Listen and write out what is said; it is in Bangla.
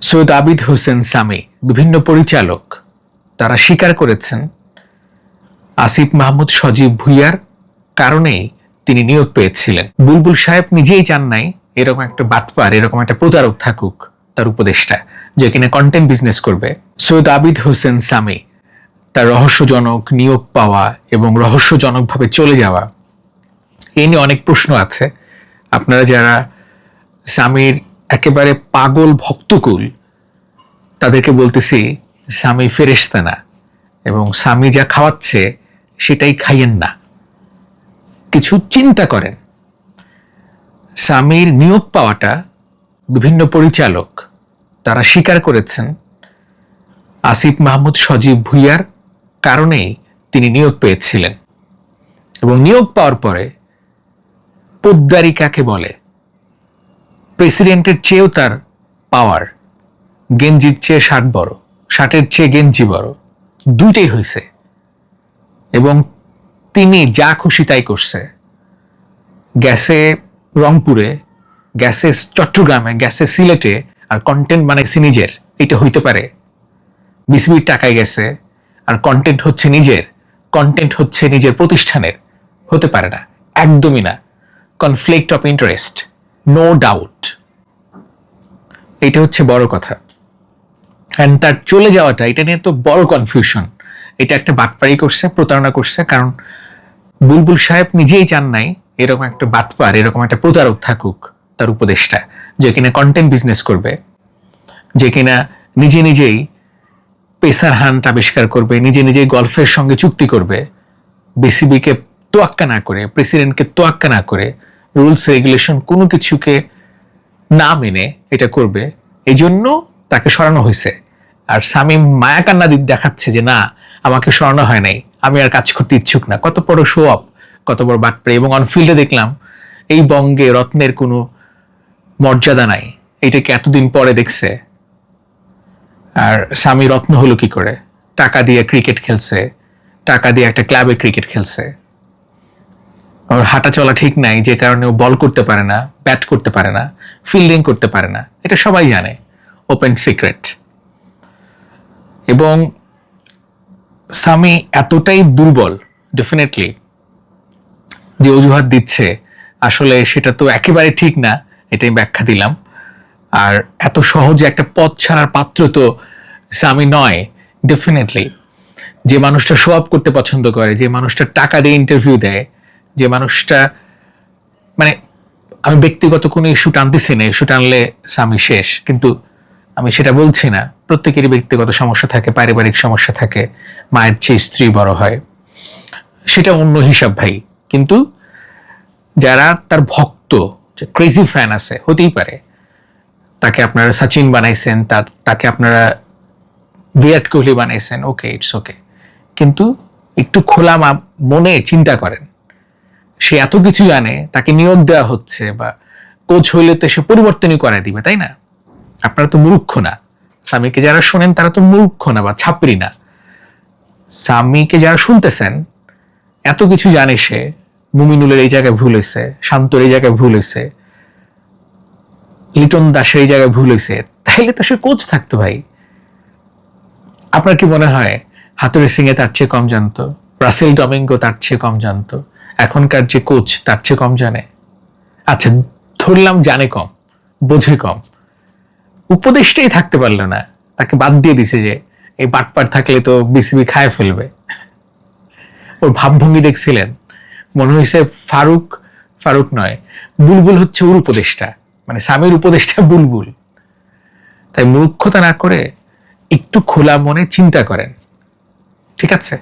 সৈয়দ আবিদ হোসেন সামি বিভিন্ন পরিচালক তারা স্বীকার করেছেন আসিফ মাহমুদ সজীব ভুঁইয়ার কারণেই তিনি নিয়োগ পেয়েছিলেন। বুলবুল সাহেব নিজেই চান নাই এরকম একটা বাটপার, এরকম একটা প্রতারক থাকুক তার উপদেষ্টা, যে কিনা কন্টেন্ট বিজনেস করবে। সৈয়দ আবিদ হোসেন সামি তার রহস্যজনক নিয়োগ পাওয়া এবং রহস্যজনকভাবে চলে যাওয়া, এই নিয়ে অনেক প্রশ্ন আছে। আপনারা যারা সামির একেবারে পাগল ভক্তকুল, তাদেরকে বলতেছি সামি ফেরেশতা না, এবং সামি যা খাওয়াচ্ছে সেটাই খাইয়েন না, কিছু চিন্তা করেন। সামির নিয়োগ পাওয়াটা বিভিন্ন পরিচালক তারা স্বীকার করেছেন আসিফ মাহমুদ সজীব ভুঁইয়ার কারণেই তিনি নিয়োগ পেয়েছিলেন। এবং নিয়োগ পাওয়ার পরে পোদ্দারি কাকে বলে, প্রেসিডেন্টের চেয়েও তার পাওয়ার, গেঞ্জির চেয়ে শার্ট বড়, শার্টের চেয়ে গেঞ্জি বড়, দুইটাই হয়েছে। এবং তিনি যা খুশি তাই করছে। গ্যাসে রংপুরে, গ্যাসে চট্টগ্রামে, গ্যাসে সিলেটে, আর কন্টেন্ট বানাইছে নিজের। এটা হইতে পারে? বিসিবির টাকায় গেছে আর কন্টেন্ট হচ্ছে নিজের, কন্টেন্ট হচ্ছে নিজের প্রতিষ্ঠানের, হতে পারে না, একদমই না। Conflict of interest, no doubt. এটা হচ্ছে বড় কথা। অ্যান্ড তার চলে যাওয়াটা, এটা নিয়ে তো বড় কনফিউশন। এটা একটা বাটপারি করছে, প্রতারণা করছে। কারণ বুলবুল সাহেব নিজেই চান নাই এরকম একটা বাটপার, এরকম একটা প্রতারক থাকুক তার উপদেষ্টা, যে কিনা কন্টেন্ট বিজনেস করবে, যে কিনা নিজে নিজেই পেসার হান্ট আবিষ্কার করবে, নিজে নিজেই গল্ফের সঙ্গে চুক্তি করবে, বিসিবিকে তোয়াক্কা না করে, প্রেসিডেন্টকে তোয়াক্কা না করে, রুলস রেগুলেশন কোনো কিছুকে না মেনে এটা করবে। এই জন্য তাকে সরানো হয়েছে। আর সামিম মায়া কান্না দেখাচ্ছে যে না, আমাকে সরানো হয় নাই, আমি আর কাজ করতে ইচ্ছুক না। কত বড় শো অফ, কত বড় বাটপাড়ি। এবং অনফিল্ডে দেখলাম এই বঙ্গে রত্নের কোনো মর্যাদা নাই, এটাকে এতদিন পরে দেখছে। আর সামি রত্ন হলো কি করে? টাকা দিয়ে ক্রিকেট খেলছে, টাকা দিয়ে একটা ক্লাবে ক্রিকেট খেলছে। ওর হাঁটা চলা ঠিক নাই, যে কারণে ও বল করতে পারে না, ব্যাট করতে পারে না, ফিল্ডিং করতে পারে না। এটা সবাই জানে, ওপেন সিক্রেট। এবং সামি এতটাই দুর্বল, ডেফিনেটলি যে অজুহাত দিচ্ছে, আসলে সেটা তো একেবারে ঠিক না, এটাই ব্যাখ্যা দিলাম। আর এত সহজে একটা পথ ছাড়ার পাত্র তো সামি নয়, ডেফিনেটলি। যে মানুষটা শো আপ করতে পছন্দ করে, যে মানুষটা টাকা দিয়ে ইন্টারভিউ দেয়, যে মানুষটা, মানে আমি ব্যক্তিগত কোনো ইস্যু টানতেছি না, ইস্যু টানলে সামি শেষ, কিন্তু আমি সেটা বলছি না। প্রত্যেকেরই ব্যক্তিগত সমস্যা থাকে, পারিবারিক সমস্যা থাকে, মায়ের চেয়ে স্ত্রী বড় হয়, সেটা অন্য হিসাব ভাই। কিন্তু যারা তার ভক্ত, যে ক্রেজি ফ্যান আছে, হতেই পারে, তাকে আপনারা সচিন বানাইছেন, তাকে আপনারা বিরাট কোহলি বানাইছেন, ওকে, ইটস ওকে। কিন্তু একটু খোলা মনে চিন্তা করেন, সে এত কিছু জানে, তাকে নিয়োগ দেওয়া হচ্ছে, বা কোচ হইলে তো সে পরিবর্তনই করায় দিবে, তাই না? আপনারা তো মূর্খ না। সামিকে যারা শোনেন তারা তো মূর্খ না বা ছাপরি না। সামিকে যারা শুনতেছেন, এত কিছু জানে সে। মুমিনুলের এই জায়গায় ভুল হয়েছে, শান্তর এই জায়গায় ভুল হয়েছে, লিটন দাসের এই জায়গায় ভুল হয়েছে, তাইলে তো সে কোচ থাকতো ভাই। আপনার কি মনে হয় হাতুড়ি সিং এ তার চেয়ে কম জানতো? রাসেল ডমিঙ্গো তার চেয়ে কম জানতো? এখনকার যে কোচ তার চেয়ে কম জানে? আচ্ছা, ধরলাম জানে কম, বোঝে কম, উপদেশটাই থাকতে পারলো না, তাকে বাদ দিয়ে দিছে যে এই বাটপার থাকলে তো বিসিবি খায় ফেলবে। ওর ভাবভঙ্গি দেখছিলেন? মনে হয়েছে ফারুক নয়, বুলবুল হচ্ছে ওর উপদেষ্টা, মানে সামির উপদেষ্টা বুলবুল। তাই মূর্খতা না করে একটু খোলা মনে চিন্তা করেন, ঠিক আছে?